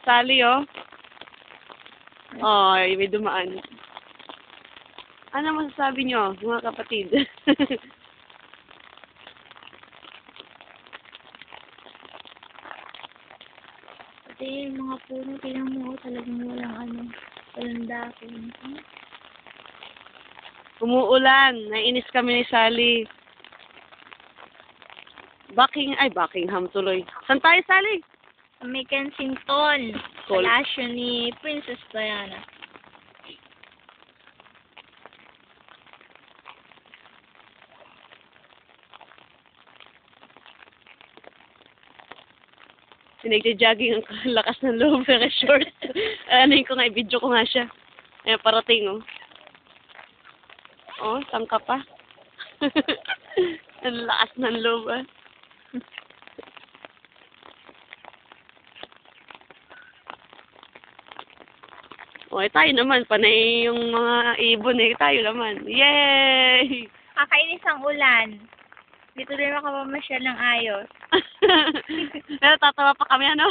Sally, oh. Oh, may dumaan. Ano masasabi nyo, mga kapatid? Pati yung mga puno, tingnan mo, talagang walang dako. Umuulan. Naiinis kami ni Sally. Buckingham tuloy. Saan tayo, Sally? May Kensington, Cool. palasyo ni Princess Diana. Sinagja-jogging ang lakas ng loob pero short. Ano ko nga, i-video ko nga siya. Ayan, parating, oh. Oh, tangka pa. Ang lakas ng loob, ah. Okay, tayo naman. Panay yung mga ibon, eh. Tayo naman. Yay! Kakainis ang ulan. Dito din makapamasyal ng ayos. Pero tatawa pa kami, ano?